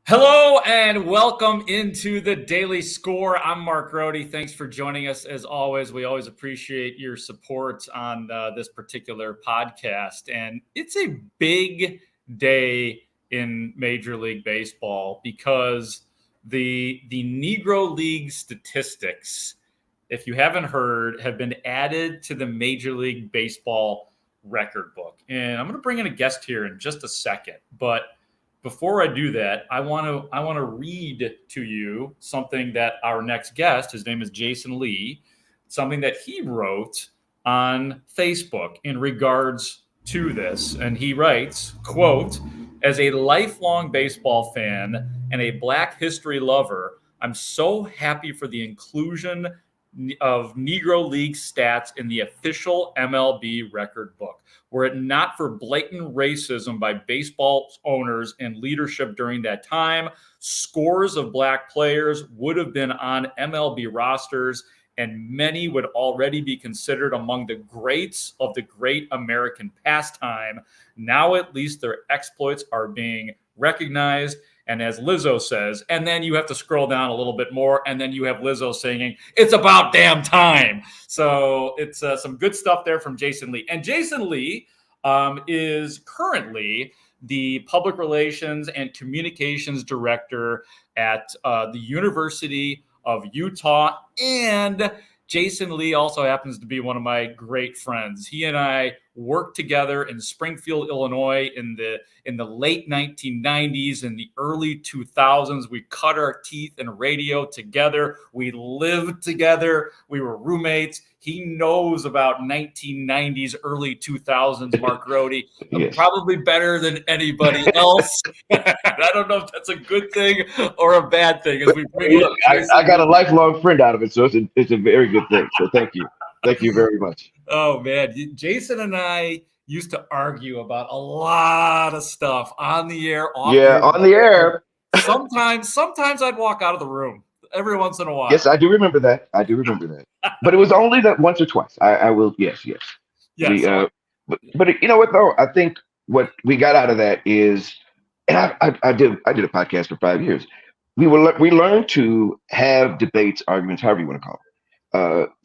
Hello and welcome into the Daily Score. I'm Mark Grote. Thanks for joining us as always. We always appreciate your support on this particular podcast. And it's a big day in Major League Baseball because the Negro League statistics, if you haven't heard, have been added to the Major League Baseball record book. And I'm going to bring in a guest here in just a second, but before I do that, I want to read to you something that our next guest, his name is Jasen Lee, something that he wrote on Facebook in regards to this. And he writes, quote, "As a lifelong baseball fan and a Black history lover, I'm so happy for the inclusion of Negro League stats in the official MLB record book. Were it not for blatant racism by baseball owners and leadership during that time, scores of Black players would have been on MLB rosters, and many would already be considered among the greats of the great American pastime. Now at least their exploits are being recognized." And as Lizzo says, and then you have to scroll down a little bit more, and then you have Lizzo singing, "It's about damn time." So it's some good stuff there from Jasen Lee. And Jasen Lee is currently the Public Relations and Communications Director at the University of Utah. And Jasen Lee also happens to be one of my great friends. He and I worked together in Springfield, Illinois in the late 1990s and the early 2000s. We cut our teeth in radio together. We lived together. We were roommates. He knows about 1990s, early 2000s, Mark Grote, yes, probably better than anybody else. I don't know if that's a good thing or a bad thing. As we bring Look, I got a lifelong friend out of it, so it's a very good thing. So thank you. Thank you very much. Oh, man. Jasen and I used to argue about a lot of stuff on the air. On the air. Sometimes I'd walk out of the room every once in a while. Yes, I do remember that. But it was only that once or twice. I will. Yes. Yes. But you know what, though? I think what we got out of that is, and I did a podcast for 5 years. We learned to have debates, arguments, however you want to call it.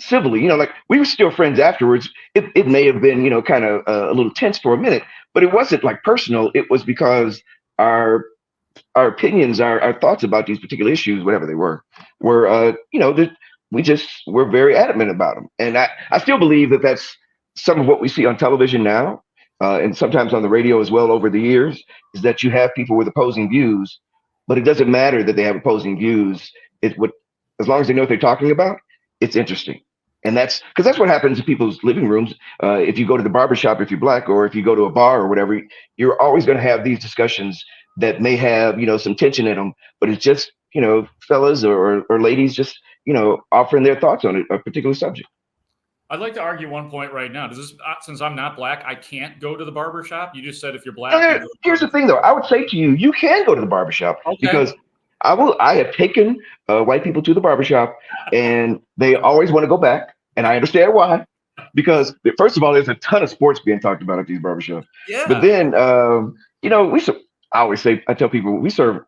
Civilly, like we were still friends afterwards. It may have been, kind of a little tense for a minute, but it wasn't like personal. It was because our opinions, our thoughts about these particular issues, whatever they were we just were very adamant about them. And I still believe that that's some of what we see on television now, and sometimes on the radio as well over the years, is that you have people with opposing views, but it doesn't matter that they have opposing views. As long as they know what they're talking about, it's interesting. And that's because that's what happens in people's living rooms. If you go to the barbershop, if you're Black, or if you go to a bar or whatever, you're always going to have these discussions that may have, some tension in them, but it's just, fellas or ladies just, offering their thoughts on a particular subject. I'd like to argue one point right now. Since I'm not Black, I can't go to the barbershop? You just said if you're Black. Here's the thing, though. I would say to you, you can go to the barbershop, because I have taken white people to the barbershop, and they always want to go back. And I understand why, because first of all, there's a ton of sports being talked about at these barbershops. Yeah. But then, I tell people we serve,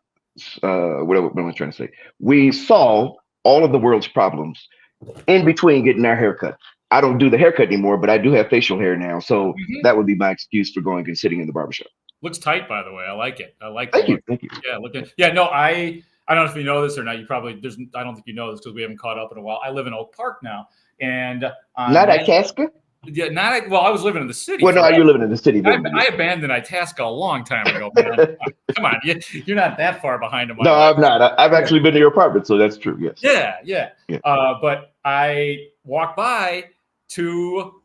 what am I trying to say? We solve all of the world's problems in between getting our haircut. I don't do the haircut anymore, but I do have facial hair now. So that would be my excuse for going and sitting in the barbershop. Looks tight, by the way. I like it. Thank you. Yeah, no, I don't know if you know this or not. I don't think you know this because we haven't caught up in a while. I live in Oak Park now. And not Itasca? Yeah, I was living in the city. Well, no, you're living in the city. I abandoned Itasca a long time ago, man. Come on, you're not that far behind him. No, I'm not. I've actually been to your apartment, so that's true. Yes. Yeah. But I walk by to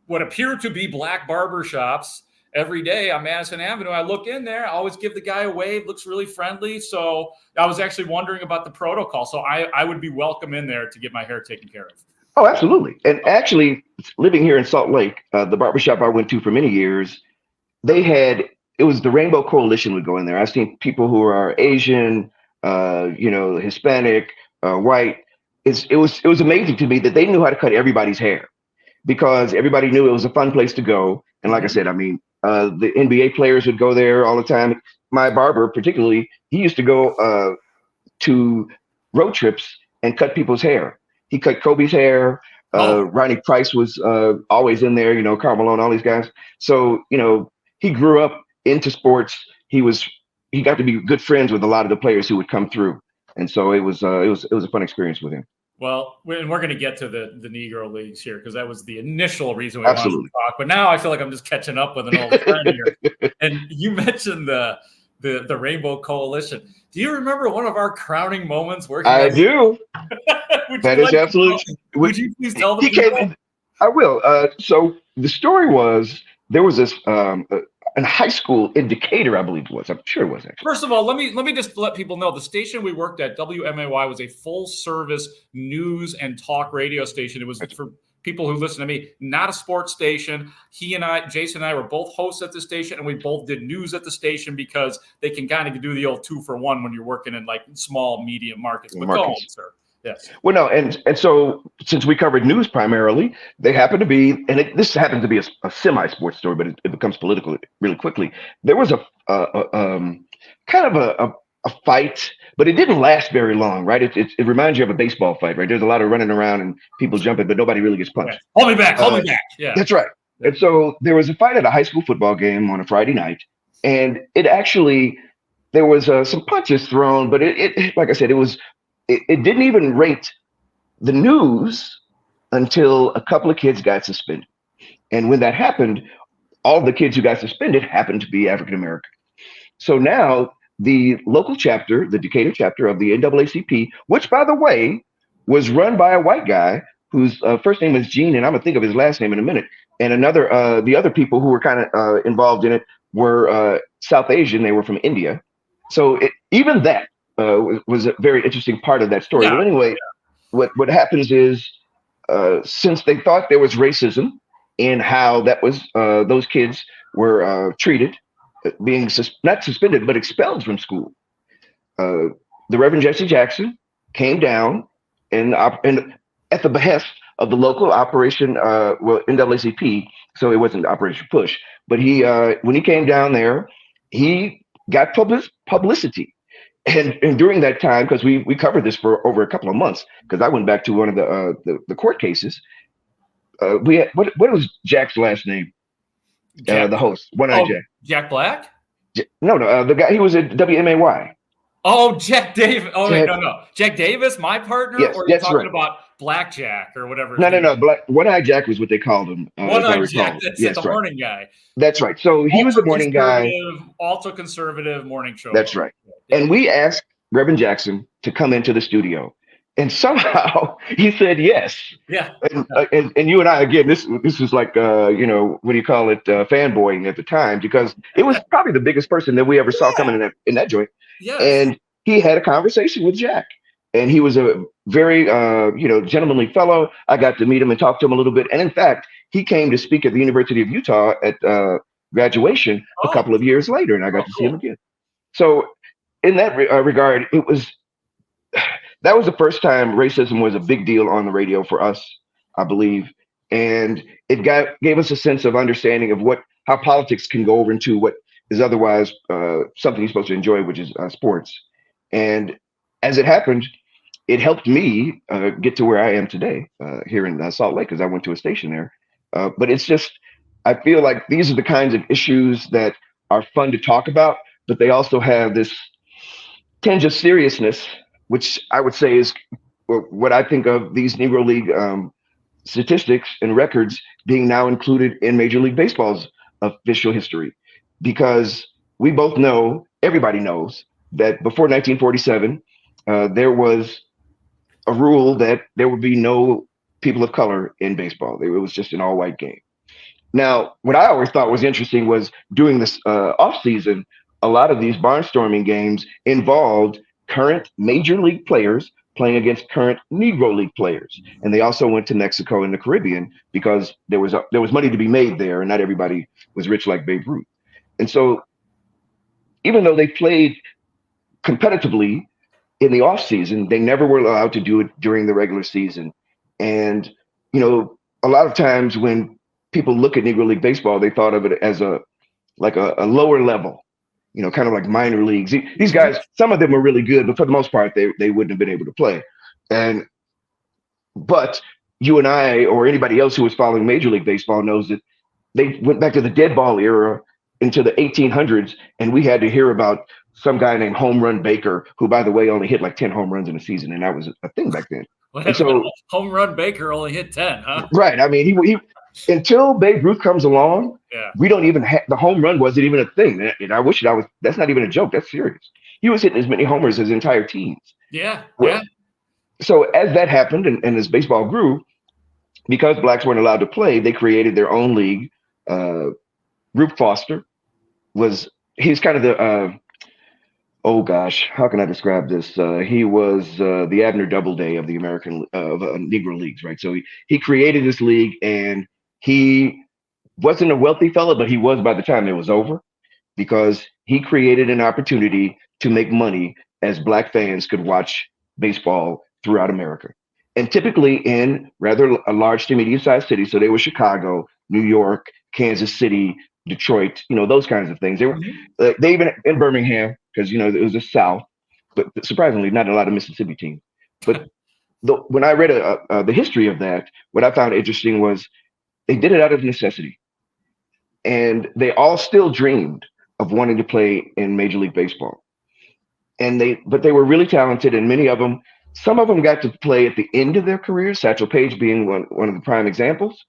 what appear to be Black barbershops every day on Madison Avenue. I look in there. I always give the guy a wave. Looks really friendly. So I was actually wondering about the protocol. So I would be welcome in there to get my hair taken care of. Oh, absolutely. And actually, living here in Salt Lake, the barbershop I went to for many years, it was the Rainbow Coalition would go in there. I've seen people who are Asian, Hispanic, white. It was amazing to me that they knew how to cut everybody's hair, because everybody knew it was a fun place to go. And like I said, I mean, the NBA players would go there all the time. my barber, particularly, he used to go to road trips and cut people's hair. He cut Kobe's hair. Ronnie Price was always in there, Karl Malone, all these guys. So, he grew up into sports. He got to be good friends with a lot of the players who would come through. And so it was a fun experience with him. Well, and we're going to get to the Negro Leagues here because that was the initial reason we wanted to talk. But now I feel like I'm just catching up with an old friend here. And you mentioned the Rainbow Coalition. Do you remember one of our crowning moments working? I do. That is absolutely. Would you please tell the people? I will. So the story was there was this a high school in Decatur, I believe it was. I'm sure it was actually. First of all, let me just let people know the station we worked at, WMAY, was a full service news and talk radio station. It was for people who listen to me, not a sports station. Jasen and I were both hosts at the station, and we both did news at the station because they can kind of do the old 2-for-1 when you're working in like small, medium markets. But go on, sir. Yes. Well, no, and so since we covered news primarily, they happen to be, and this happens to be a semi-sports story, but it becomes political really quickly. There was a kind of a fight, but it didn't last very long, right? It reminds you of a baseball fight, right? There's a lot of running around and people jumping, but nobody really gets punched. Yeah. Hold me back. Yeah, that's right. Yeah. And so there was a fight at a high school football game on a Friday night, and there was some punches thrown, but it like I said, it didn't even rate the news until a couple of kids got suspended. And when that happened, all the kids who got suspended happened to be African American. So now the local chapter, the Decatur chapter of the NAACP, which, by the way, was run by a white guy whose first name is Gene, and I'm going to think of his last name in a minute. And the other people who were kind of involved in it were South Asian. They were from India. So even that was a very interesting part of that story. Yeah. But anyway, what happens is since they thought there was racism in how that was those kids were treated, being not suspended but expelled from school, the Reverend Jesse Jackson came down and at the behest of the local Operation NAACP, so it wasn't Operation Push, but he when he came down there, he got publicity. And during that time, because we covered this for over a couple of months, because I went back to one of the court cases. We had, what was Jack's last name? The host, One-Eyed Jack. Jack Black? No, the guy, he was at WMAY. Oh, Jack Davis. Oh, wait, no. Jack Davis, my partner? Yes, or are you talking about Blackjack or whatever? No. One-Eyed Jack was what they called him. One-Eyed Jack, that's the morning guy. That's right. So he was a morning guy. Also conservative morning show. That's right. And we asked Reverend Jackson to come into the studio. And somehow he said yes. Yeah. And you and I, again, this was like, what do you call it, fanboying at the time, because it was probably the biggest person that we ever saw coming in that joint. Yes. And he had a conversation with Jack. And he was a very, gentlemanly fellow. I got to meet him and talk to him a little bit. And in fact, he came to speak at the University of Utah at graduation a couple of years later, and I got to see him again. So in that regard, that was the first time racism was a big deal on the radio for us, I believe. And it gave us a sense of understanding of how politics can go over into what is otherwise something you're supposed to enjoy, which is sports. And as it happened, it helped me get to where I am today here in Salt Lake, because I went to a station there. But it's just, I feel like these are the kinds of issues that are fun to talk about, but they also have this tinge of seriousness, which I would say is what I think of these Negro League statistics and records being now included in Major League Baseball's official history. Because we both know, everybody knows, that before 1947, there was a rule that there would be no people of color in baseball. It was just an all-white game. Now, what I always thought was interesting was during this off-season, a lot of these barnstorming games involved current Major League players playing against current Negro League players. And they also went to Mexico and the Caribbean because there was money to be made there, and not everybody was rich like Babe Ruth. And so even though they played competitively in the off season, they never were allowed to do it during the regular season. And, a lot of times when people look at Negro League baseball, they thought of it as a lower level, kind of like minor leagues. These guys, some of them were really good, but for the most part, they wouldn't have been able to play. But you and I, or anybody else who was following Major League Baseball, knows that they went back to the dead ball era into the 1800s, and we had to hear about some guy named Home Run Baker, who, by the way, only hit like 10 home runs in a season, and that was a thing back then. And so, Home Run Baker only hit 10, huh? Right. I mean, he until Babe Ruth comes along, we don't even have the home run wasn't even a thing. And I wish that's not even a joke. That's serious. He was hitting as many homers as entire teams. Yeah. So as that happened and as baseball grew, because blacks weren't allowed to play, they created their own league. Rube Foster he's kind of the oh gosh, how can I describe this? He was the Abner Doubleday of the American Negro Leagues, right? So he created this league, and he wasn't a wealthy fellow, but he was by the time it was over, because he created an opportunity to make money as black fans could watch baseball throughout America. And typically in rather a large to medium-sized cities. So they were Chicago, New York, Kansas City, Detroit, those kinds of things. They were they even in Birmingham, because it was the South, but surprisingly not a lot of Mississippi teams. But when I read the history of that, what I found interesting was they did it out of necessity, and they all still dreamed of wanting to play in Major League Baseball. But they were really talented, and some of them got to play at the end of their careers, Satchel Paige being one of the prime examples.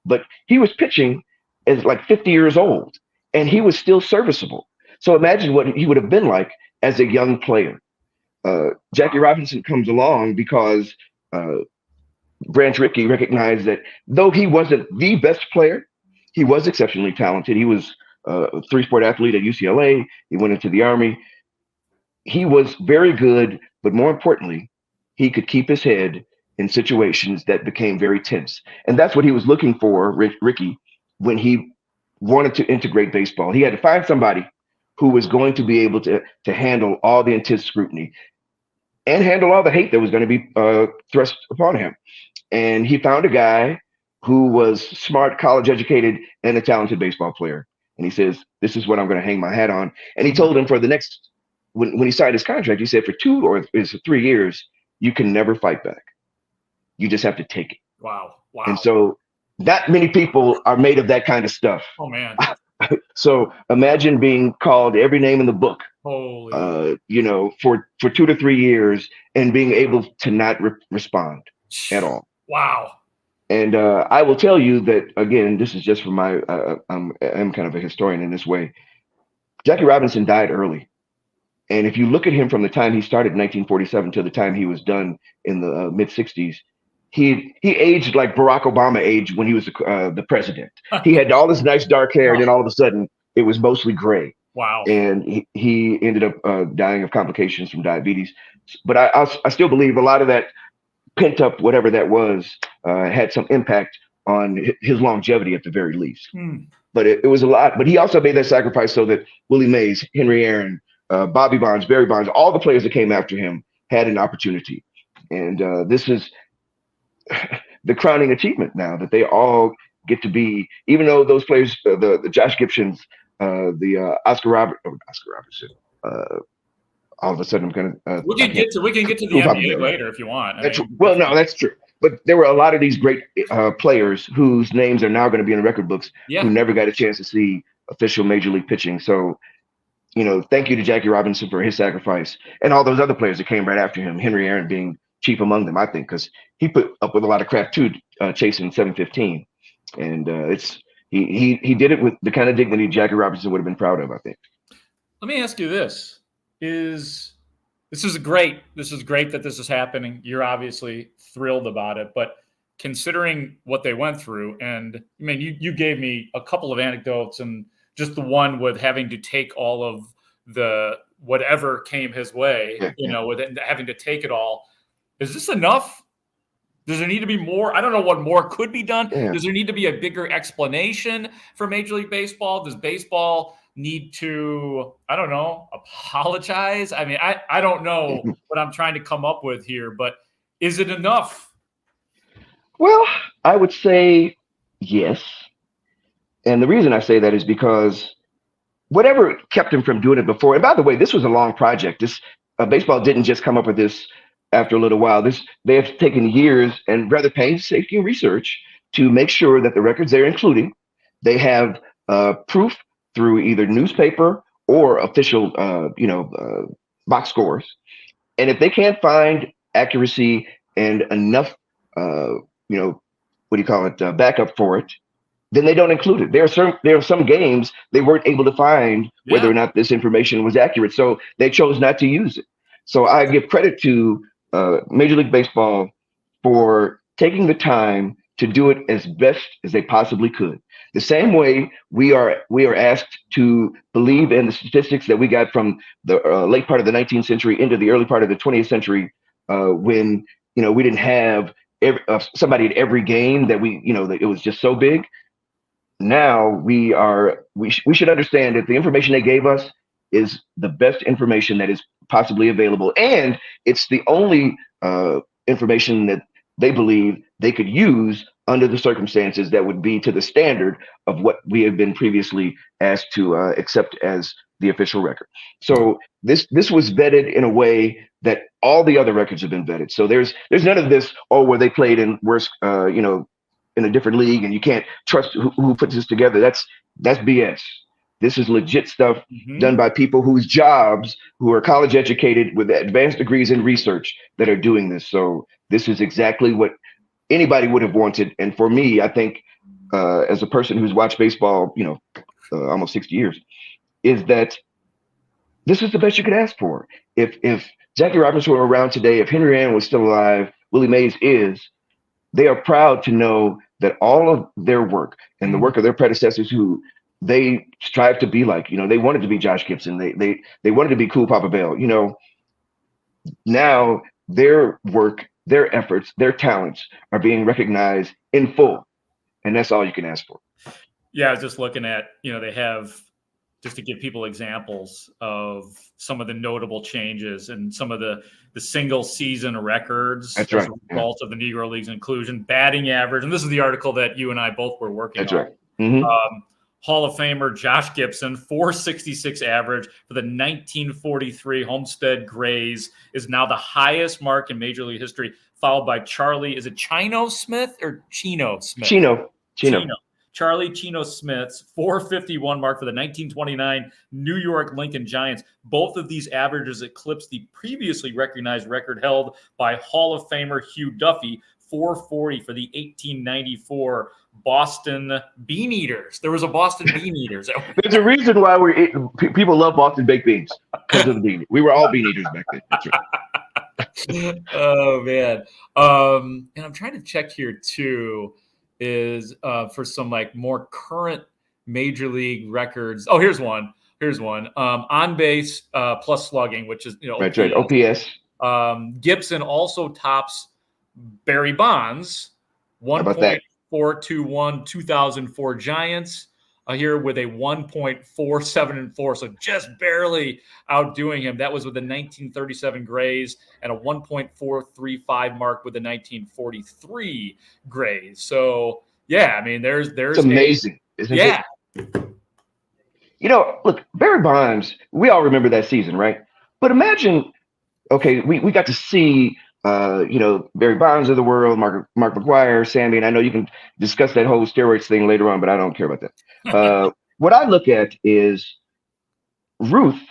But he was pitching as like 50 years old, and he was still serviceable. So imagine what he would have been like as a young player. Jackie Robinson comes along because Branch Rickey recognized that though he wasn't the best player, he was exceptionally talented. He was a three-sport athlete at UCLA. He went into the Army. He was very good, but more importantly, he could keep his head in situations that became very tense. And that's what he was looking for, Rickey, when he wanted to integrate baseball. He had to find somebody who was going to be able to handle all the intense scrutiny and handle all the hate that was going to be thrust upon him. And he found a guy who was smart, college educated, and a talented baseball player. And he says, this is what I'm going to hang my hat on. And he told him for the next, when he signed his contract, he said for 2 or 3 years, you can never fight back. You just have to take it. Wow. And so not many people are made of that kind of stuff. Oh, man. So imagine being called every name in the book, Holy. For 2 to 3 years and being able to not respond at all. Wow. And I will tell you that, again, this is just from I'm kind of a historian in this way. Jackie Robinson died early. And if you look at him from the time he started in 1947 to the time he was done in the mid 60s, he aged like Barack Obama aged when he was the president. He had all this nice dark hair, and then all of a sudden it was mostly gray. Wow. And he ended up dying of complications from diabetes. But I still believe a lot of that pent up, whatever that was, had some impact on his longevity at the very least. But it was a lot. But he also made that sacrifice so that Willie Mays, Henry Aaron, Bobby Bonds, Barry Bonds, all the players that came after him had an opportunity. And this is the crowning achievement now, that they all get to be, even though those players, the Josh Gibsons, the Oscar Robertson, all of a sudden I'm gonna. We can get to the NBA later if you want. That's true. But there were a lot of these great players whose names are now going to be in the record books who never got a chance to see official Major League pitching. So, thank you to Jackie Robinson for his sacrifice, and all those other players that came right after him, Henry Aaron being chief among them, I think, because he put up with a lot of crap too, chasing 715. And he did it with the kind of dignity Jackie Robinson would have been proud of, I think. Let me ask you this. This is great that this is happening. You're obviously thrilled about it, but considering what they went through, and I mean, you gave me a couple of anecdotes, and just the one with having to take all of the whatever came his way, with having to take it all. Is this enough? Does there need to be more? I don't know what more could be done. Yeah. Does there need to be a bigger explanation for Major League Baseball? Does baseball need to, I don't know, apologize? I mean, I don't know what I'm trying to come up with here, but is it enough? Well, I would say yes. And the reason I say that is because whatever kept him from doing it before. And by the way, this was a long project. This baseball didn't just come up with this after a little while. They have taken years and rather painstaking research to make sure that the records they're including, they have proof through either newspaper or official, box scores. And if they can't find accuracy and enough, backup for it, then they don't include it. There are some games they weren't able to find whether or not this information was accurate, so they chose not to use it. So I give credit to Major League Baseball for taking the time to do it as best as they possibly could. The same way we are asked to believe in the statistics that we got from the late part of the 19th century into the early part of the 20th century, when we didn't have somebody at every game that that it was just so big. Now we should understand that the information they gave us is the best information that is possibly available, and it's the only information that they believe they could use under the circumstances that would be to the standard of what we have been previously asked to accept as the official record. So this was vetted in a way that all the other records have been vetted. So there's none of this, where they played in worse, in a different league and you can't trust who puts this together. That's BS. This is legit stuff done by people whose jobs, who are college educated with advanced degrees in research, that are doing this. So this is exactly what anybody would have wanted. And for me, I think as a person who's watched baseball, almost 60 years, is that this is the best you could ask for. If Jackie Robinson were around today, if Henry Aaron was still alive, Willie Mays is, they are proud to know that all of their work and the work of their predecessors who they strive to be like, they wanted to be Josh Gibson. They wanted to be Cool Papa Bell. Now their work, their efforts, their talents are being recognized in full. And that's all you can ask for. Yeah, I was just looking at, they have, just to give people examples of some of the notable changes and some of the single season records as a result of the Negro Leagues inclusion, batting average. And this is the article that you and I both were working on. Right. Mm-hmm. Hall of Famer Josh Gibson, 466 average for the 1943 Homestead Grays, is now the highest mark in Major League history, followed by Charlie. Is it Chino Smith or Chino Smith? Chino. Charlie Chino Smith's 451 mark for the 1929 New York Lincoln Giants. Both of these averages eclipsed the previously recognized record held by Hall of Famer Hugh Duffy, 440 for the 1894 Boston Bean Eaters. There was a Boston Bean Eaters. There's a reason why people love Boston baked beans, because of the bean. We were all bean eaters back then. That's right. Oh man. And I'm trying to check here too, is for some more current Major League records. Oh, here's one. On base plus slugging, which is OPS. Gibson also tops Barry Bonds, 1.421 2004 Giants here with a 1.474, so just barely outdoing him. That was with the 1937 Grays and a 1.435 mark with the 1943 Grays. So yeah, I mean, there's it's amazing, isn't it? Look, Barry Bonds, we all remember that season, right? But imagine, okay, we got to see Barry Bonds of the world, Mark McGwire, Sammy, and I know you can discuss that whole steroids thing later on, but I don't care about that. What I look at is Ruth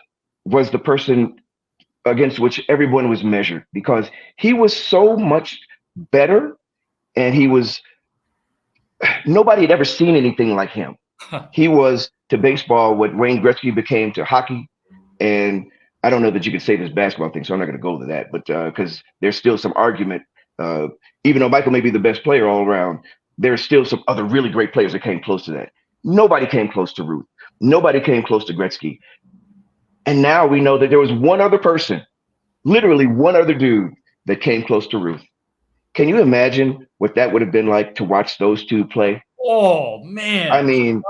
was the person against which everyone was measured, because he was so much better, and nobody had ever seen anything like him. He was to baseball what Wayne Gretzky became to hockey, and I don't know that you could say this basketball thing, so I'm not going to go to that. But because there's still some argument, even though Michael may be the best player all around, there's still some other really great players that came close to that. Nobody came close to Ruth. Nobody came close to Gretzky. And now we know that there was one other person, literally one other dude, that came close to Ruth. Can you imagine what that would have been like to watch those two play? Oh, man. I mean,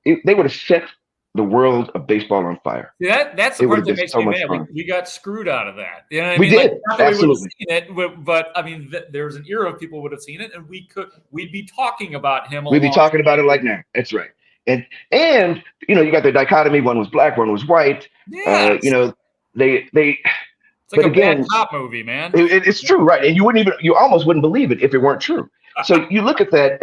they would have set the world of baseball on fire. Yeah, that's the part that makes me mad. We got screwed out of that. You know what I mean? We did. Absolutely. We would have seen it, but I mean, there was an era of people would have seen it, and we'd be talking about him. We'd be talking about it like now. That's right. And you got the dichotomy. One was black, one was white. Yes. They It's like but a again, bad cop movie, man. it's true, right? And you almost wouldn't believe it if it weren't true. So you look at that,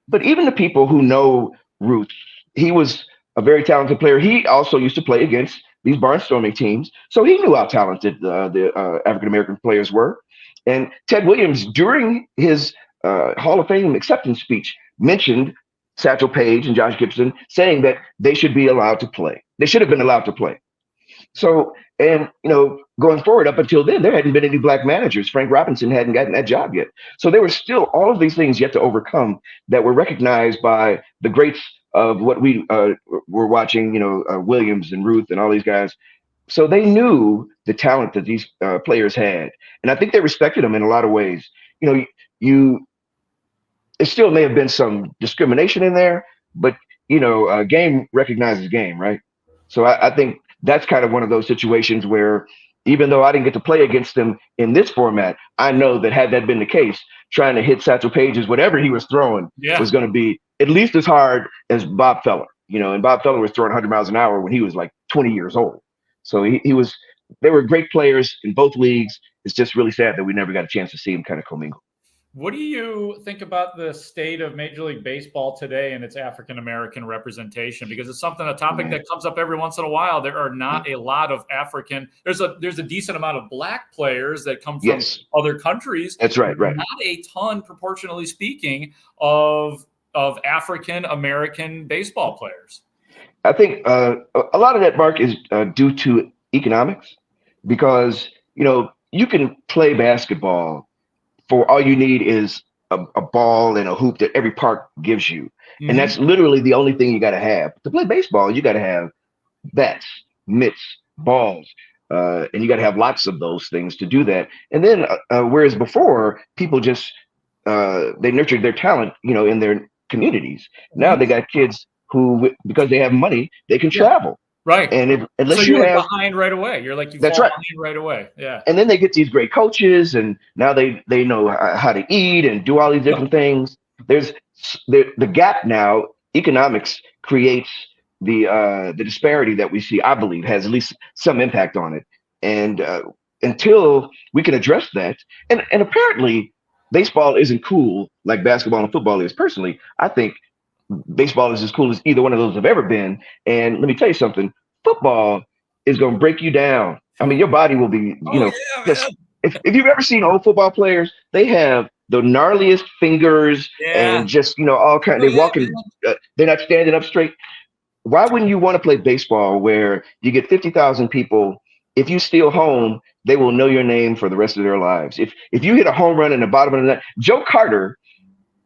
but even the people who know Ruth, he was a very talented player. He also used to play against these barnstorming teams, so he knew how talented the African American players were. And Ted Williams, during his Hall of Fame acceptance speech, mentioned Satchel Paige and Josh Gibson, saying that they should be allowed to play. They should have been allowed to play. So, and going forward up until then, there hadn't been any black managers. Frank Robinson hadn't gotten that job yet. So there were still all of these things yet to overcome that were recognized by the greats of what we were watching, Williams and Ruth and all these guys. So they knew the talent that these players had. And I think they respected them in a lot of ways. It still may have been some discrimination in there, but game recognizes game, right? So I think that's kind of one of those situations where even though I didn't get to play against them in this format, I know that had that been the case, trying to hit Satchel Paige's whatever he was throwing was going to be at least as hard as Bob Feller, and Bob Feller was throwing 100 miles an hour when he was like 20 years old. So they were great players in both leagues. It's just really sad that we never got a chance to see him kind of commingle. What do you think about the state of Major League Baseball today and its African-American representation? Because it's a topic that comes up every once in a while. There are not a lot of there's a decent amount of black players that come from other countries. That's right. Not a ton, proportionally speaking, of African-American baseball players. I think a lot of that, Mark, is due to economics, because, you can play basketball for all you need is a ball and a hoop that every park gives you. Mm-hmm. And that's literally the only thing you got to have. To play baseball, you got to have bats, mitts, balls, and you got to have lots of those things to do that. And then, whereas before, people just, they nurtured their talent, in their communities. Now they got kids who, because they have money, they can travel. Right. And unless so you're behind right away. You're like, that's right. Behind right away. Yeah. And then they get these great coaches, and now they know how to eat and do all these different things. There's the gap now. Economics creates the disparity that we see, I believe, has at least some impact on it. And until we can address that, and apparently baseball isn't cool like basketball and football is. Personally, I think baseball is as cool as either one of those have ever been. And let me tell you something, football is going to break you down. I mean, your body will be, if you've ever seen old football players, they have the gnarliest fingers and just, all kinds, they walking, they're not standing up straight. Why wouldn't you want to play baseball where you get 50,000 people? If you steal home, they will know your name for the rest of their lives. If you hit a home run in the bottom of the net, Joe Carter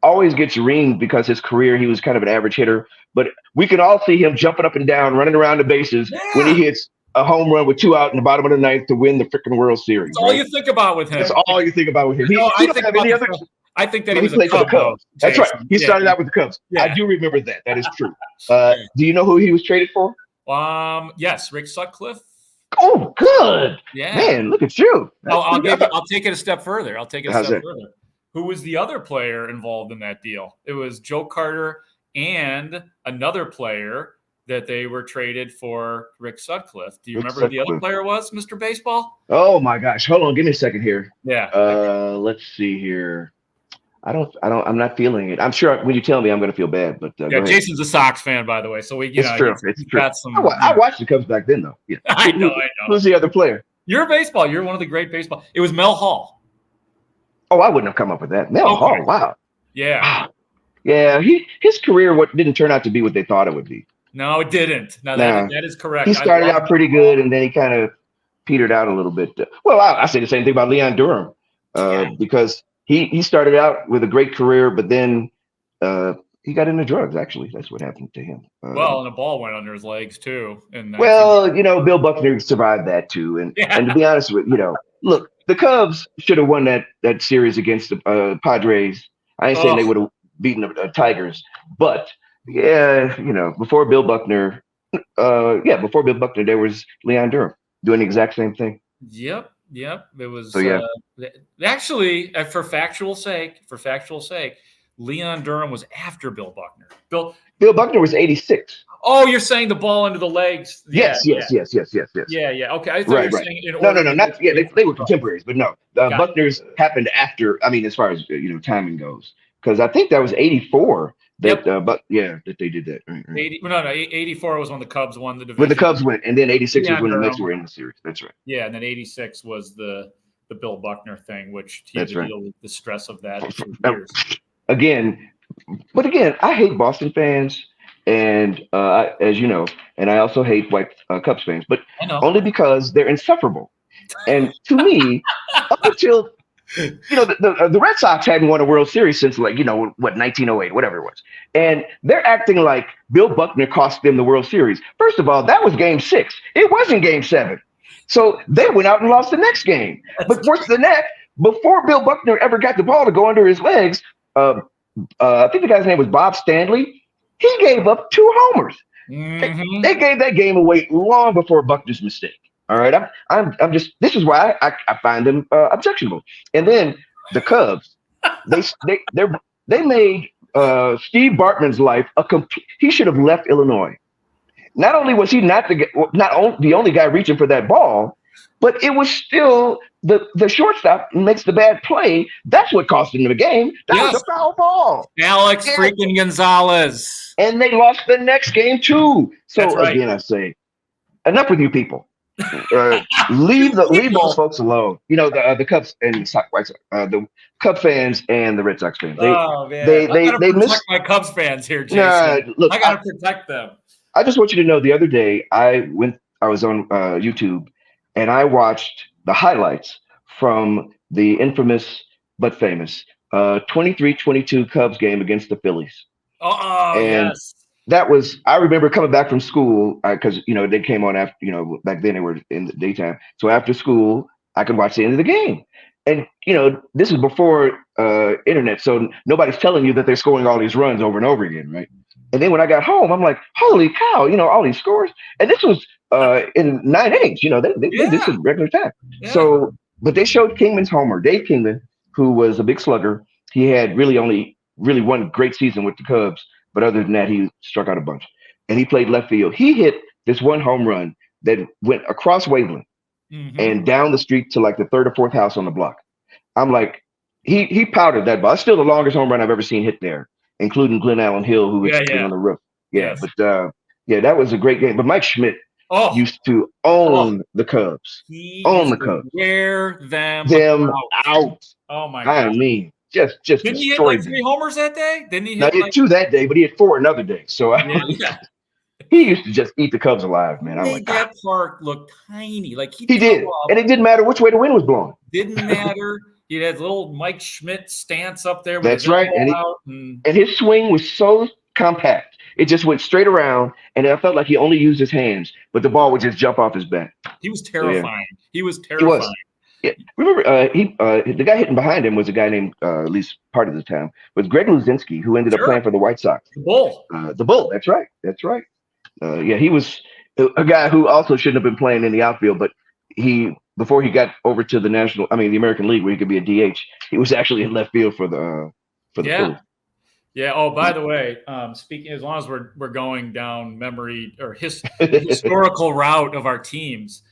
always gets ringed because his career, he was kind of an average hitter, but we can all see him jumping up and down, running around the bases when he hits a home run with 2 out in the bottom of the ninth to win the freaking World Series. That's all you think about with him. That's all you think about with him. I think that he was played for the Cubs. That's right. He started out with the Cubs. Yeah. I do remember that. That is true. Do you know who he was traded for? Yes, Rick Sutcliffe. Oh, good. Yeah. Man, look at you. I'll take it a step further. Who was the other player involved in that deal? It was Joe Carter and another player that they were traded for Rick Sutcliffe. Do you remember who the other player was, Mr. Baseball? Oh my gosh. Hold on. Give me a second here. Yeah. Let's see here. I'm not feeling it. I'm sure when you tell me, I'm going to feel bad, but Jason's a Sox fan, by the way. So it's true. I watched the Cubs back then though. Yeah. I know. Who's the other player? You're baseball. You're one of the great baseball. It was Mel Haugh. Oh, I wouldn't have come up with that. Mel Haugh, wow. Yeah. Wow. Yeah, his career didn't turn out to be what they thought it would be. No, it didn't. That is correct. He started out pretty good, and then he kind of petered out a little bit. Well, I say the same thing about Leon Durham, because he started out with a great career, but then he got into drugs, actually. That's what happened to him. And a ball went under his legs, too. Bill Buckner survived that, too. And to be honest with look, the Cubs should have won that series against the Padres. I ain't saying they would have beaten the Tigers, but before Bill Buckner, there was Leon Durham doing the exact same thing. Yep. It was actually, for factual sake, Leon Durham was after Bill Buckner. Bill Buckner was 86. Oh, you're saying the ball into the legs? Yes. Yeah. Okay, I thought you were saying in order. No. Not yeah. They were contemporaries, but no. Buckner's happened after. I mean, as far as timing goes, because I think that was 84. That that they did that. Right. 84 was when the Cubs won the division. When the Cubs went, and then 86 was when the Mets were in the series. That's right. Yeah, and then 86 was the Bill Buckner thing, which he had to deal with the stress of that for years. Again, I hate Boston fans, and as you know, and I also hate white Cubs fans, but only because they're insufferable. And to me, up until the Red Sox hadn't won a World Series since 1908, whatever it was. And they're acting like Bill Buckner cost them the World Series. First of all, that was Game 6. It wasn't Game 7. So they went out and lost the next game. But worse than that, before Bill Buckner ever got the ball to go under his legs, I think the guy's name was Bob Stanley. He gave up 2 homers. Mm-hmm. They gave that game away long before Buckner's mistake. All right, I'm just. This is why I find them objectionable. And then the Cubs, they made Steve Bartman's life a complete. He should have left Illinois. Not only was he not the only guy reaching for that ball, but it was still the shortstop makes the bad play. That's what cost him the game. That was a foul ball. Alex freaking Gonzalez. And they lost the next game too. So again, I say, enough with you people. Leave those folks alone. The Cubs and the Cubs fans and the Red Sox fans. They miss my Cubs fans here, Jason. Look, I gotta protect them. I just want you to know. The other day, I was on YouTube and I watched the highlights from the infamous but famous 23-22 Cubs game against the Phillies. Yes. That was, I remember coming back from school because, they came on after, back then they were in the daytime. So after school, I could watch the end of the game. And, this is before internet. So nobody's telling you that they're scoring all these runs over and over again, right? And then when I got home, I'm like, holy cow, all these scores. And this was in 9 innings, they did this in regular time. Yeah. So, but they showed Kingman's homer, Dave Kingman, who was a big slugger. He had really one great season with the Cubs. But other than that, he struck out a bunch. And he played left field. He hit this one home run that went across Waveland and down the street to like the 3rd or 4th house on the block. I'm like, he powdered that ball. It's still the longest home run I've ever seen hit there, including Glenn Allen Hill, who was sitting on the roof. Yeah, yes. But that was a great game. But Mike Schmidt used to own the Cubs. Own the Cubs. Wear them out. Oh, my God. I mean. Just didn't he hit like 3 homers that day? Didn't he? He had 2 that day, but he had 4 another day. So he used to just eat the Cubs alive, man. I'm like, that park looked tiny. Like he did, and it didn't matter which way the wind was blowing. Didn't matter. He had little Mike Schmidt stance up there. That's right, and his swing was so compact. It just went straight around, and I felt like he only used his hands, but the ball would just jump off his bat. He was terrifying. He was terrifying. He was. Yeah, remember the guy hitting behind him was a guy named, at least part of the time, was Greg Luzinski, who ended up playing for the White Sox. The Bull. The Bull. That's right. He was a guy who also shouldn't have been playing in the outfield, but before he got over to the the American League, where he could be a DH, he was actually in left field for the Phillies. Yeah. Oh, by the way, speaking, as long as we're going down memory or historical route of our teams,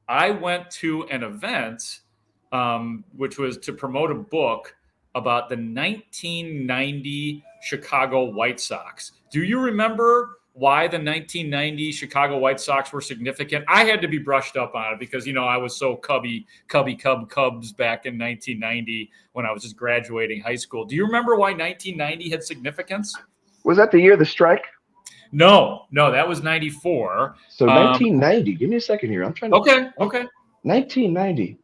I went to an event, which was to promote a book about the 1990 Chicago White Sox. Do you remember why the 1990 Chicago White Sox were significant? I had to be brushed up on it because, I was so Cubs back in 1990 when I was just graduating high school. Do you remember why 1990 had significance? Was that the year of the strike? No, that was 94. So 1990. Give me a second here. I'm trying to. Okay. 1990.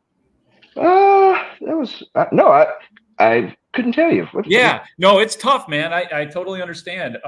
That was I couldn't tell you. No, it's tough, man. I totally understand.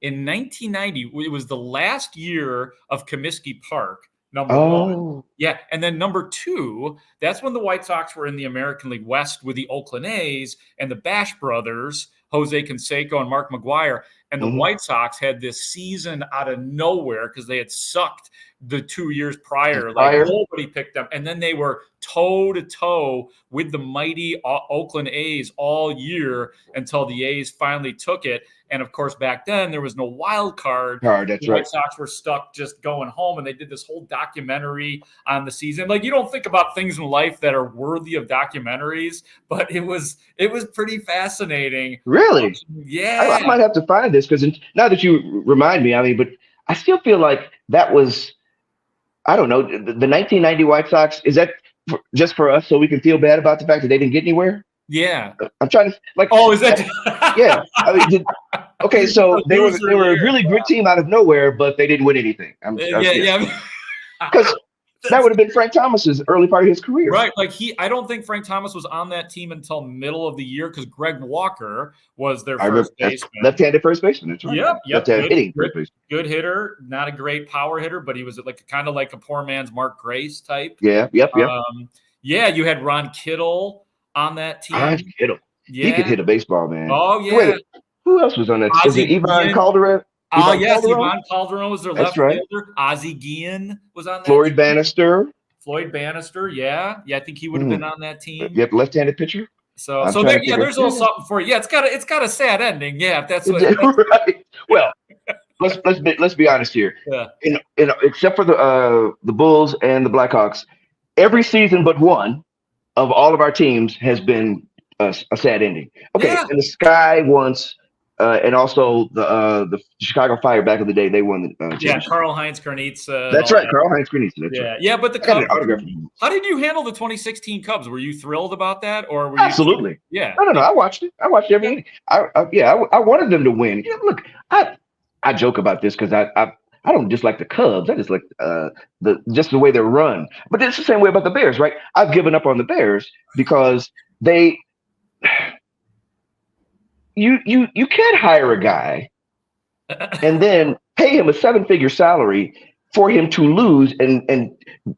In 1990, it was the last year of Comiskey Park. Number one. Yeah. And then number 2, that's when the White Sox were in the American League West with the Oakland A's and the Bash brothers, Jose Canseco and Mark McGuire. And the White Sox had this season out of nowhere because they had sucked the 2 years prior. Like nobody picked them. And then they were toe to toe with the mighty Oakland A's all year until the A's finally took it. And of course, back then there was no wild card. That's the White Sox were stuck just going home, and they did this whole documentary on the season. Like, you don't think about things in life that are worthy of documentaries, but it was pretty fascinating. Really? Yeah. I might have to find this, because now that you remind me, I mean, but I still feel like that was, I don't know, the 1990 White Sox, is that just for us so we can feel bad about the fact that they didn't get anywhere? Yeah. I'm trying to, like. Oh, is that? Yeah. I mean, okay, so they were a really good team out of nowhere, but they didn't win anything. Yeah. Because that would have been Frank Thomas's early part of his career. Right. Like I don't think Frank Thomas was on that team until middle of the year, because Greg Walker was their first baseman. Left-handed first baseman. That's right. Yep. Left-handed hitting first baseman. Good hitter, not a great power hitter, but he was like kind of like a poor man's Mark Grace type. Yeah. Yep. Yeah, you had Ron Kittle on that team. Ron Kittle. Yeah. He could hit a baseball, man. Oh, yeah. Wait, who else was on that? Is it Ivan Calderon? Oh, yes, Ivan Calderon was their left fielder. Ozzie Guillen was on that Floyd Bannister. Yeah. I think he would have been on that team. Yep, left-handed pitcher. So there's a little something for you. Yeah, it's got a sad ending. Yeah, if that's what. Right. Well, let's be honest here. Yeah. Except for the Bulls and the Blackhawks, every season but one of all of our teams has been a sad ending. Okay, and the Sky once, and also the Chicago Fire back in the day, they won the championship. Karl-Heinz Granitza. That's right, Karl-Heinz Granitza. That's right. Yeah, but the Cubs. How did you handle the 2016 Cubs? Were you thrilled about that, or were you? Absolutely. Yeah. No. I watched it. I watched every inning. I wanted them to win. Yeah, look, I joke about this because I don't dislike the Cubs. I just like the way they're run. But it's the same way about the Bears, right? I've given up on the Bears because they. You can't hire a guy and then pay him a 7-figure salary for him to lose and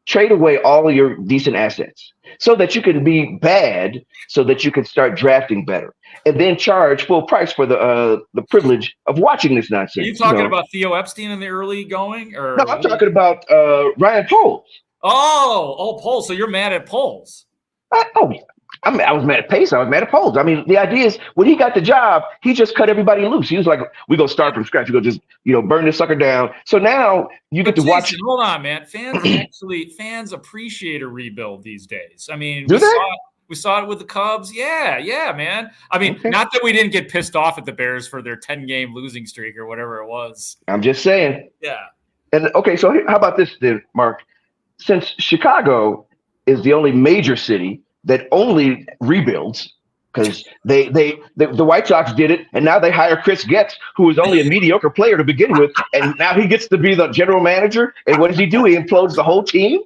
trade away all of your decent assets so that you can be bad, so that you can start drafting better, and then charge full price for the privilege of watching this nonsense. Are you talking about Theo Epstein in the early going? Or no, I'm talking about Ryan Poles. Oh, Poles. So you're mad at Poles? I was mad at Pace. I was mad at Poles. I mean, the idea is when he got the job, he just cut everybody loose. He was like, "We go start from scratch. We go just burn this sucker down." So now you get to watch. Hold on, man. Fans appreciate a rebuild these days. I mean, we saw it with the Cubs. Yeah, man. I mean, not that we didn't get pissed off at the Bears for their 10-game losing streak or whatever it was. I'm just saying. Yeah. And okay, so how about this then, Mark? Since Chicago is the only major city that only rebuilds, because the White Sox did it, and now they hire Chris Getz, who was only a mediocre player to begin with, and now he gets to be the general manager. And what does he do? He implodes the whole team.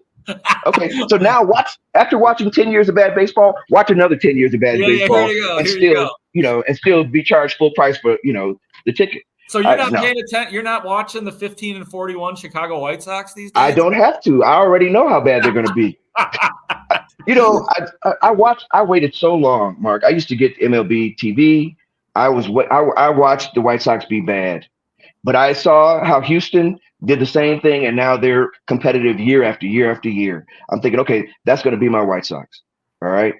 Okay, so now after watching 10 years of bad baseball, watch another 10 years of bad baseball, and still be charged full price for the ticket. So you're not paying attention. You're not watching the 15-41 Chicago White Sox these days. I don't have to. I already know how bad they're going to be. I waited so long, Mark. I used to get MLB TV. I watched the White Sox be bad, but I saw how Houston did the same thing, and now they're competitive year after year after year. I'm thinking, okay, that's going to be my White Sox. All right.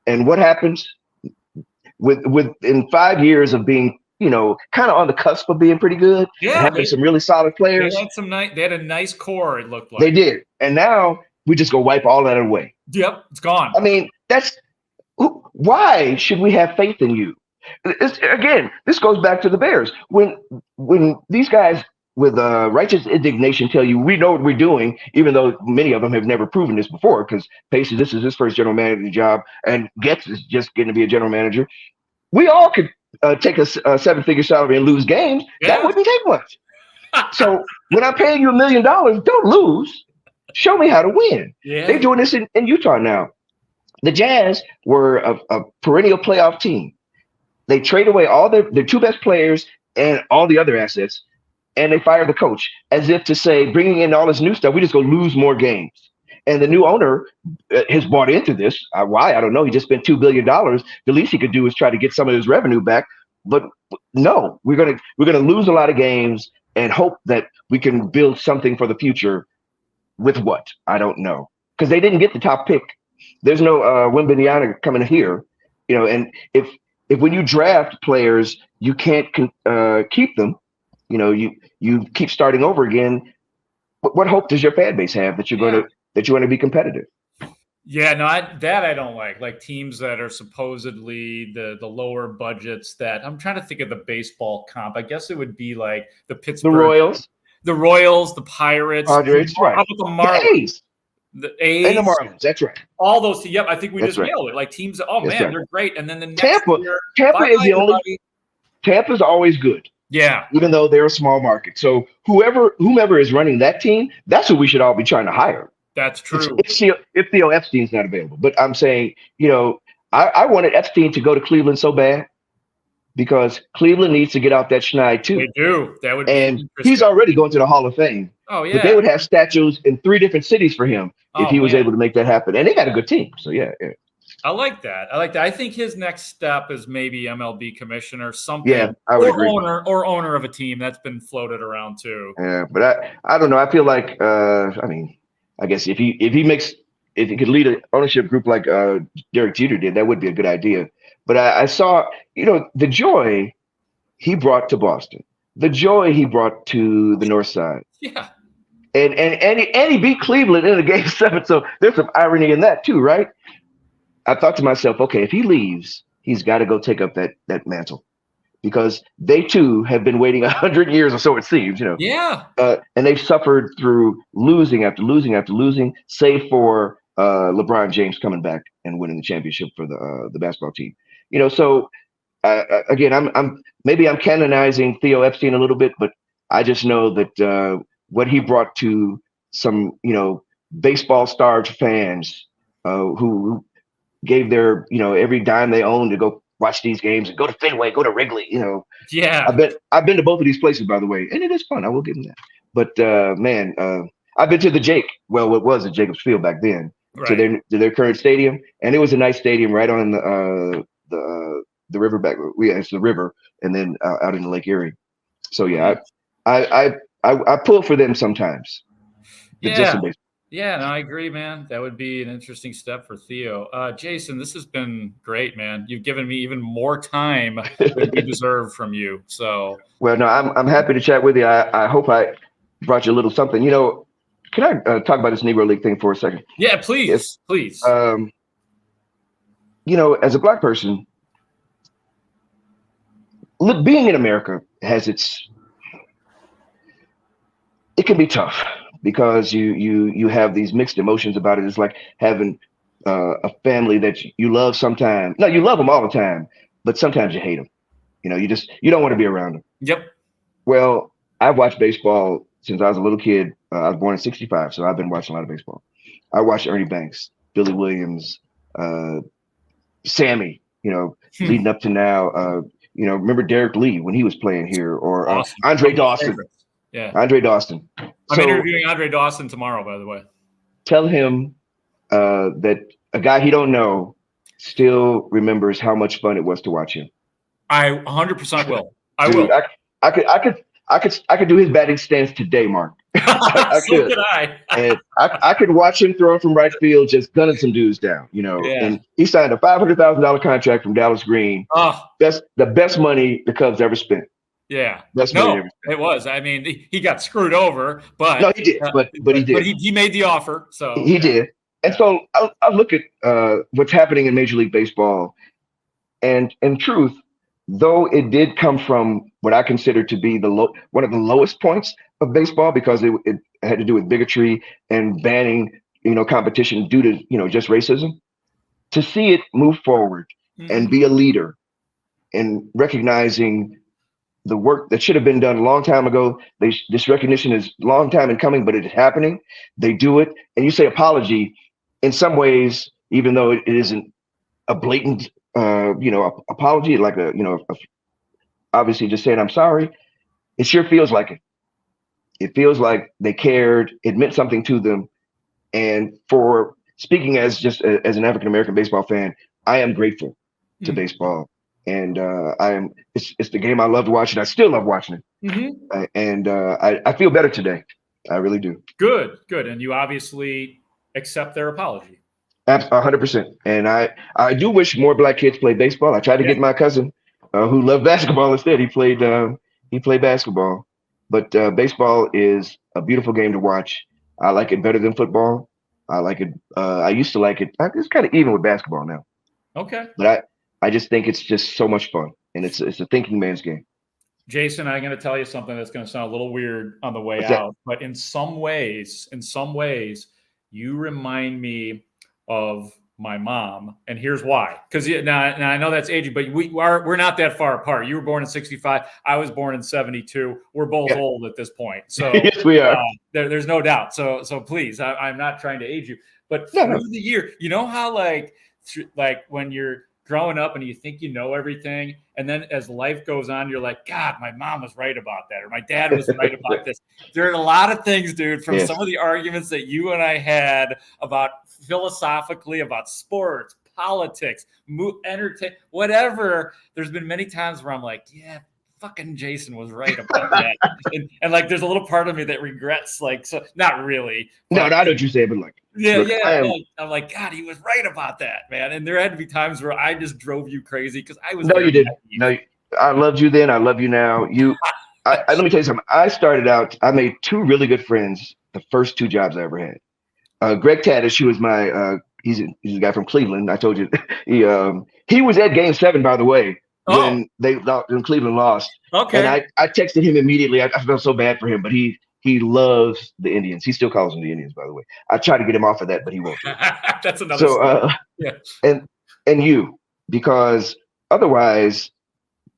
And what happens in 5 years of being, kind of on the cusp of being pretty good, having some really solid players. They had a nice core, it looked like. They did. And now we just go wipe all that away. Yep, it's gone. I mean, why should we have faith in you? This goes back to the Bears. When these guys with righteous indignation tell you we know what we're doing, even though many of them have never proven this before, because Pace, this is his first general manager job, and Getz is just getting to be a general manager. We all could take a 7-figure salary and lose games. Yeah. That wouldn't take much. So when I'm paying you $1 million, don't lose. Show me how to win. Yeah. They're doing this in Utah now. The Jazz were a perennial playoff team. They trade away all their 2 best players and all the other assets, and they fire the coach as if to say, bringing in all this new stuff, we just go lose more games. And the new owner has bought into this. Why? I don't know. He just spent $2 billion. The least he could do is try to get some of his revenue back. But no, we're gonna lose a lot of games and hope that we can build something for the future with what? I don't know. Because they didn't get the top pick. There's no Wembanyama coming here, and if when you draft players, you can't keep them, you keep starting over again. What hope does your fan base have that you're going to be competitive? Yeah, no, I don't like teams that are supposedly the lower budgets. That I'm trying to think of the baseball comp. I guess it would be like the Pittsburgh, the Royals, the Pirates, Padres, right? How about the Marlins? The A's and the Marlins. That's right. All those. Yep, I think we just nailed it. Like teams. Oh man, they're great. And then the next Tampa is the only. Tampa's always good. Yeah. Even though they're a small market. So whomever is running that team, that's who we should all be trying to hire. That's true. If Theo Epstein's not available. But I'm saying, I wanted Epstein to go to Cleveland so bad because Cleveland needs to get out that schneid too. They do. That would be and he's already going to the Hall of Fame. Oh, yeah. But they would have statues in 3 different cities for him if he was able to make that happen. And they got a good team. So yeah. I like that. I think his next step is maybe MLB commissioner, something. Yeah, I would agree. Owner of a team. That's been floated around too. Yeah, but I don't know. I feel like I guess if he could lead an ownership group like Derek Jeter did, that would be a good idea. But I saw, the joy he brought to Boston, the joy he brought to the North Side. Yeah. And he beat Cleveland in a Game 7, so there's some irony in that too, right? I thought to myself, okay, if he leaves, he's got to go take up that mantle, because they too have been waiting 100 years or so, it seems, Yeah. And they've suffered through losing after losing after losing, save for LeBron James coming back and winning the championship for the basketball team. So again, I'm canonizing Theo Epstein a little bit, but I just know that what he brought to some baseball-starved fans who gave their every dime they owned to go watch these games and go to Fenway, go to Wrigley. Yeah. I've been to both of these places, by the way, and it is fun. I will give them that. But man, I've been to the Jake. Well, what was the Jacobs Field back then? Right. To their current stadium, and it was a nice stadium right on the river back. It's the river, and then out in the Lake Erie. So yeah, I pull for them sometimes. Yeah. Yeah, no, I agree, man. That would be an interesting step for Theo. Jason, this has been great, man. You've given me even more time than we deserve from you. So, well, no, I'm happy to chat with you. I hope I brought you a little something. Can I talk about this Negro League thing for a second? Yeah, please, please. As a Black person, look, being in America it can be tough. Because you have these mixed emotions about it. It's like having a family that you love sometimes. No, you love them all the time, but sometimes you hate them. You don't want to be around them. Yep. Well, I've watched baseball since I was a little kid. I was born in '65, so I've been watching a lot of baseball. I watched Ernie Banks, Billy Williams, Sammy, leading up to now. Remember Derek Lee when he was playing here, or awesome. Andre Dawson. Yeah. Andre Dawson. I'm interviewing Andre Dawson tomorrow, by the way. Tell him that a guy he don't know still remembers how much fun it was to watch him. I 100% will. Dude, I could do his batting stance today, Mark. So could I. And I could watch him throw from right field, just gunning some dudes down, Yeah. And he signed a $500,000 contract from Dallas Green. Oh. That's the best money the Cubs ever spent. Yeah. It was. I mean, he got screwed over, but no, he did. But he did. But he made the offer. So he did. And so I look at what's happening in Major League Baseball, and in truth, though it did come from what I consider to be one of the lowest points of baseball, because it had to do with bigotry and banning competition due to just racism. To see it move forward and be a leader and recognizing the work that should have been done a long time ago. This recognition is a long time in coming, but it is happening. They do it. And you say apology in some ways, even though it isn't a blatant, apology, like obviously just saying, I'm sorry. It sure feels like it. It feels like they cared. It meant something to them. And for speaking as an African-American baseball fan, I am grateful to baseball and it's the game I loved watching. I still love watching it, and I feel better today. I really do. Good. And you obviously accept their apology. 100%. And I do wish more black kids played baseball. I tried to get my cousin, who loved basketball instead. He played basketball, but baseball is a beautiful game to watch. I like it better than football. I like it. I used to like it. It's kind of even with basketball now. Okay. But I just think it's just so much fun, and it's a thinking man's game. Jason, I'm going to tell you something that's going to sound a little weird on the way out, but in some ways, you remind me of my mom, and here's why. Because now I know that's aging, but we're not that far apart. You were born in '65. I was born in '72. We're both old at this point, so yes, we are. There's no doubt. So please, I'm not trying to age you, but through the year, you know how like when you're growing up and you think you know everything, and then as life goes on, you're like, God, my mom was right about that, or my dad was right about this. There are a lot of things, dude, from some of the arguments that you and I had about philosophically, about sports, politics, entertainment, whatever. There's been many times where I'm like, yeah, fucking Jason was right about that. and like, there's a little part of me that regrets, like, so not really. No, I know what you say, but like, I'm like, God, he was right about that, man. And there had to be times where I just drove you crazy because I was. No, you didn't. No, I loved you then. I love you now. Let me tell you something. I started out. I made two really good friends the first two jobs I ever had. Greg Tatis, he was my. He's a guy from Cleveland. I told you. He was at Game 7, by the way, when Cleveland lost. Okay. And I texted him immediately. I felt so bad for him, but he loves the Indians. He still calls them the Indians, by the way. I tried to get him off of that, but he won't. That's another story. And you, because otherwise,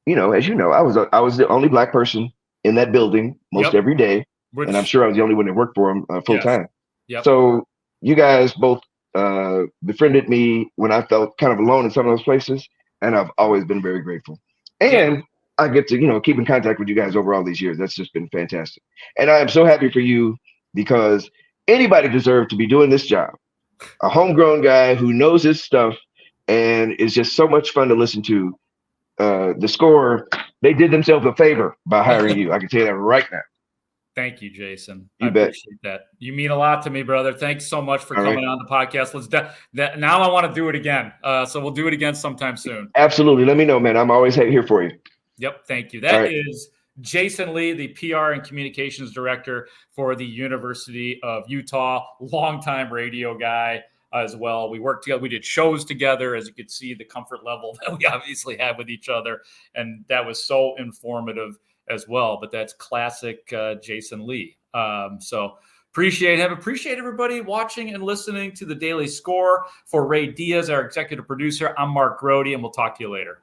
as you know, I was the only black person in that building most every day, and I'm sure I was the only one that worked for him full time. Yep. So you guys both befriended me when I felt kind of alone in some of those places, and I've always been very grateful. And I get to, keep in contact with you guys over all these years. That's just been fantastic. And I am so happy for you because anybody deserved to be doing this job. A homegrown guy who knows his stuff and is just so much fun to listen to. The Score, they did themselves a favor by hiring you. I can tell you that right now. Thank you, Jason. I appreciate that. You mean a lot to me, brother. Thanks so much for coming on the podcast. Now I want to do it again. So we'll do it again sometime soon. Absolutely. Let me know, man. I'm always here for you. Yep. Thank you. That is Jasen Lee, the PR and communications director for the University of Utah, longtime radio guy as well. We worked together. We did shows together. As you could see, the comfort level that we obviously have with each other. And that was so informative as well. But that's classic Jasen Lee. So appreciate him. Appreciate everybody watching and listening to the Daily Score. For Ray Diaz, our executive producer, I'm Mark Grote, and we'll talk to you later.